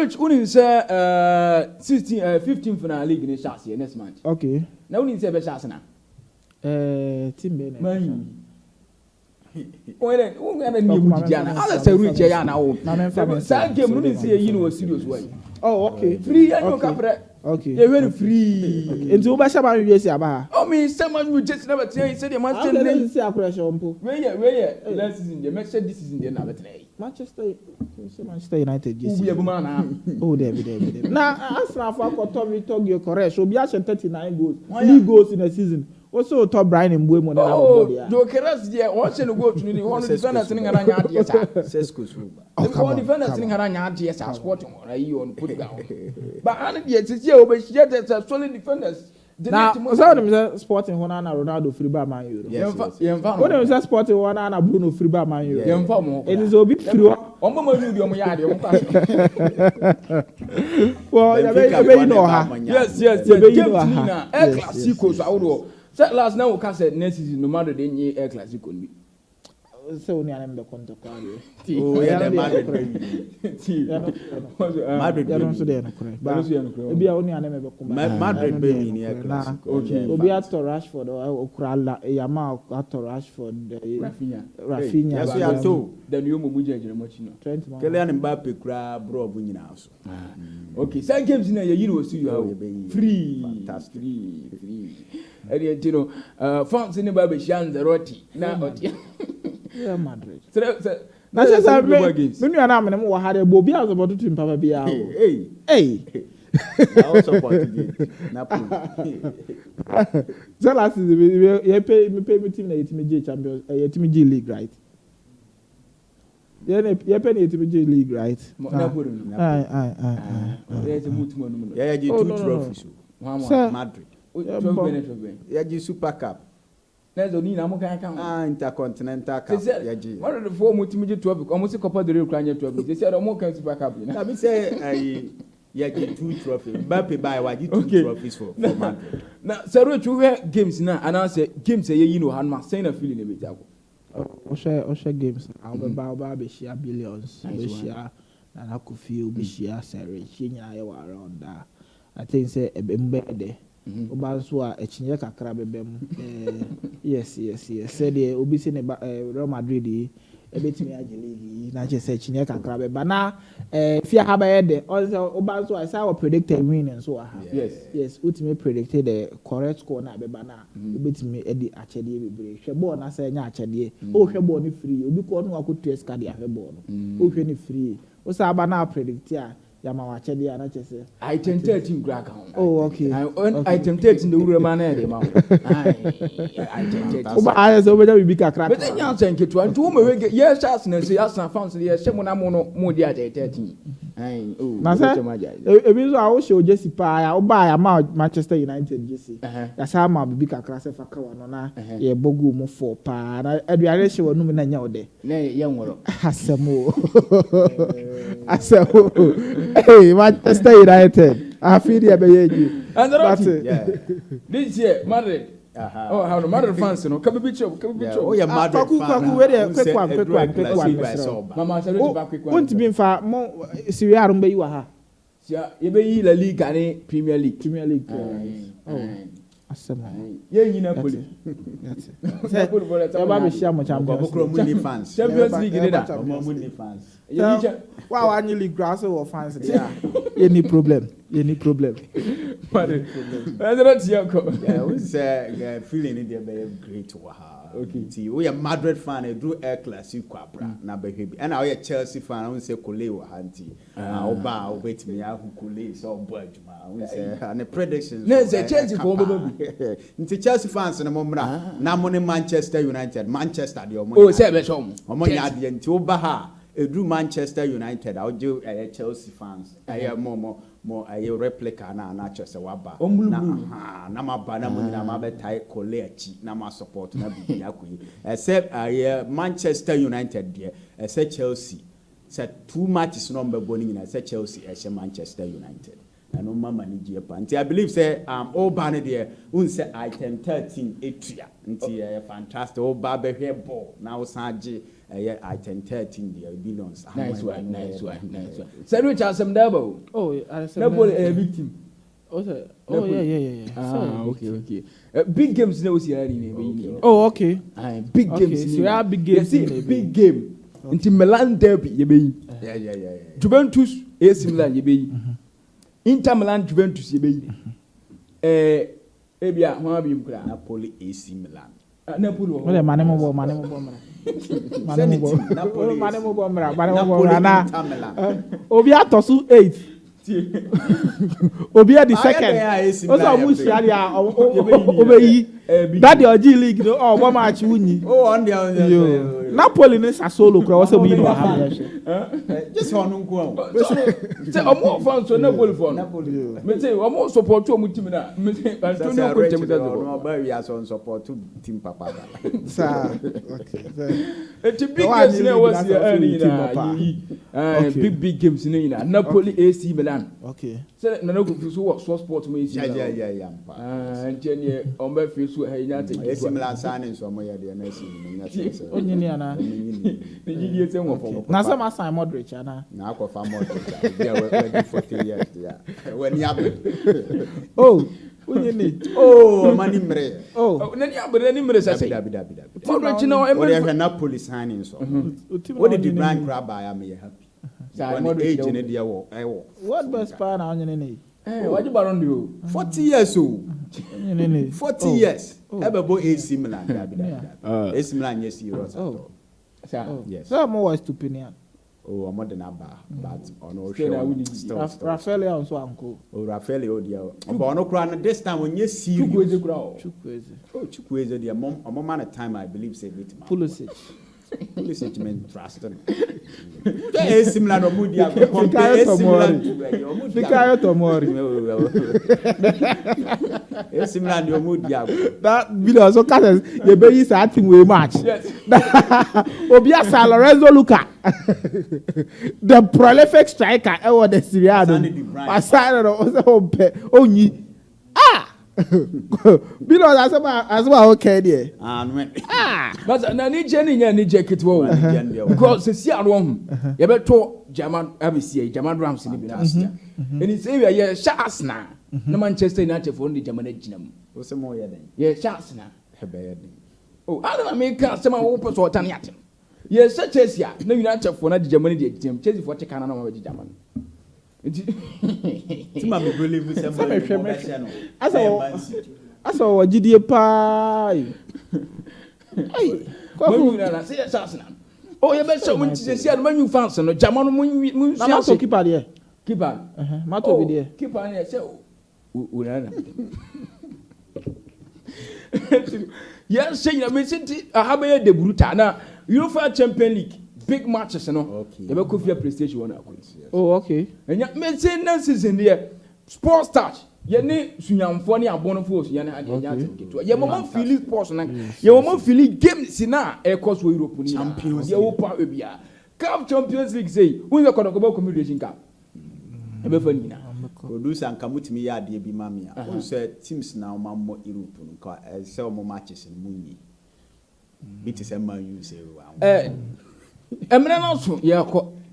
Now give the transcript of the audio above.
Rich, unin say 15 for the league in the next month. Okay. Now unin say be Shasana. Team Bene. Man. When we have a new Mudiana, I say Rich Yana. Some game unin say you know serious way. Oh, okay. Free and no capre. Okay. You're very free. Into Bashaba, you say about. Oh, me, someone will just never tell you, said you must say a pressure on Pool. Where, last season, the match said this is in the another day. Manchester United, yes. Oh, David. Now, as for Tommy Togyo correct, so be 39 goals. 3 goals in a season. Also, top Brian and Boy. Oh, you can rest there. Once you go to the one defender sitting around your yes, one defender sitting around your yes, I squatting on you on put down. But I yet it's here, but she had solid defenders. Now, sporting one and Ronaldo Friba Man Euro. Yes, what was sporting one and Bruno Friba Man Euro? It is a bit through. On my yard. Well, you know her. Yes, El Clasico, outdoor. That last now, we say next season, no matter the new Air Classic could be. So, we are the contact. Oh, yeah, the Madrid. Madrid, they don't say they're correct. But maybe only an ever come. Madrid, baby, near okay. We'll be at Rashford or Ukrala, Yama, at Rashford, Rafinha. Yes, we are two. The new Muja, Machino. Kylian Mbappe, crab, bro, winning house. Okay, some games in a year will see you free. Fantastic. Free. And you know, France in the Baby Shan, the Roti. Now, yeah, Madrid. That's just how when you are not more had a bobby as about to Papa Bia. Hey. I also want to so last is you pay me team na Team Champions, Team G League, right? You pay Team G League, right? Yeah, you 2 trophies. Madrid. Yeah, you Super Cup. There's only no Intercontinental Cup. One of the 4 multimedia topic, almost a couple of the real crime topics. They said, I'm more kind Super Cup. Let me say, yeah, 2 trophies. Mbappe buy what you 2 trophies for Madrid. Now, so you have games now, and I say, games say, you know, I'm saying a feeling a bit. Osha games, I'll be Baba, share billions, share, and I could feel be share, Sarah, around that. I think, say, a bembe. Obanswa echinye kakra bebem yes said the obi se ne Real Madrid ebetimi age league na che say echinye kakra beba na fia ha ba yede Obanswa say we predicted win and so yes ultimate predicted the correct score na beba na obetimi edi achede bebre hwe ball na say nya achede o hwe ball ni free obi ko no akotu eska de ahwe ball no o hwe ni free o say aba na predict ya Yama wachedi anachese. Item 13 crack. Oh, okay. Item 13 the Urama de ma. Item 13. Oba ayes obeja we bika crack. But then you say nketu and to me we yes chance na say as fans dey shemo na mo dey at 13. Oh. Na say ebi so a wo show Jesse pa ya oba ya ma Manchester United Jesse. Ya sa ma bika crack se faka wa no na ye bogu mo 4 pa na aduare hye wonu me na nya ode. Na ye nworo. Asemo. Hey, Manchester United. I feel you, baby. And this year, Madrid. Oh, how the Madrid fans, you know, come be show. Oh, yeah, Madrid fans. Quick one. Mama, shall we back quick one? Want to be far more? See, I don't be you are. You be La Liga and Premier League. Oh. Yeah, you know, that's it. Champions League fans. Wow, annually grass or fans. Any problem? But that's yeah, we say feeling in there very great. Okay, see, we are Madrid fan. I drew Air Classic Quabra. Na behavior, and I are Chelsea fan. I want to say Kole wa Hanti. Oba, wait me. I who Kole so budge ma. We say and the predictions. No, say Chelsea for baby. Into Chelsea fans na momra. Na money Manchester United. Manchester the omo. Oh, say be some. Omo nyadi enti Oba ha. Drew Manchester United. I'll do Chelsea fans. I hear more a replica na Chelsea waba. Na maba na money na mabe tai Kole na ma support na bi yakui. Except Manchester United there. Except Chelsea. Said 2 matches number boning in said Chelsea as Manchester United. And no mama ni Japan. I believe say all banner there say item 13 atria. Fantastic all barbe hair ball. Now Sanji I 10-13 the billions. Nice one. Sir Richard Samdabo. Oh, Napoli a big team. Oh yeah. Okay. Big games no see any. Oh, okay. Big games. So are big games. Big game. Into Milan derby, you be. Yeah. Juventus, AC Milan, you be. Inter Milan, Juventus, you be. Ebia, how be Napoli, AC Milan. Napoli. Well, Manemo. Obia Tosu 8. Obia the second. Also, Musharia, Obeyi. That the OG League, oh, one match winning. Oh, on the Napoli is a solo cross. Just on Uncle. Say, I'm more fun, so Napoli for Napoli. Me say, I'm more support to Mutimina. Me say, I'm on support to Team Papa. Sir, okay. It's a big game. Was big games in Napoli, AC Milan. Okay. Say, no, so sport me. Yeah. And Jenny, on my face, AC Milan signing somewhere the next. Now some are Simon Modric, Anna. Now for Modric. We are ready for 3 years. Yeah. When you have oh, what you need? Oh, Manimre. Oh, then you have Manimre. I say, Modric, now I'm going to Napoli signing. So, what did the brand grab by? I'm happy. What best part on your name? What you baron do? 40 years old. 40 years. Ever boy AC Milan. AC Milan, yes, you yes. So I'm always to opinion. Oh, I'm more than a bar, but on all Rafael also uncle. Oh, Rafael, dear. But no crown this time when you see you go to grow. Chukwueze, dear mom, a moment at time I believe say it. Pulisic. Pulisic meant trust. AC Milan or Moody. Fikayo Tomori. AC Milan your mood. That video also catches the baby starting way match. Obiasa Lorenzo Luca. The prolific striker ever the Syriano. Aside only. Ah! Because as well okay there. But na ni jeni nya ni jacket wo. Because se si aro you beto German ABC German Rams ni bi na asia. And it's area ye Sharks na Manchester United for the German ginam. O se mo ye den. Ye Sharks na hebe ye den. Oh, I don't make se ma wo person otan yatem. Ye se Chelsea na United for na the German the ginam. Chelsea for take na na ma the German. Tima me believe say mo. Asa o gidie pa. Ai. Ko na say Sharks na. Oh, you better when you see Man U fans no German mun na ma so keeper there. Keeper. Mato be there. Keeper na say Unana. Yes, say na me say have de bruta na UEFA Champions League big matches no. Okay. You be go for PlayStation 1 akwa. Oh, okay. Enya me say na season there sports touch ye ne sunyamfo ne abonofo ye ne ade nya atenketo ye mama feel sports na ye mama feel games na e course wo Europe ni champions ye wo pa bia cup Champions League say who the kodokobo communication cup e be fa ni na producer anka mutimi ya ade bi mama ya who say teams na ma mo Europe nka say mo matches ni munyi bit say Man U say wa emre na so ye ko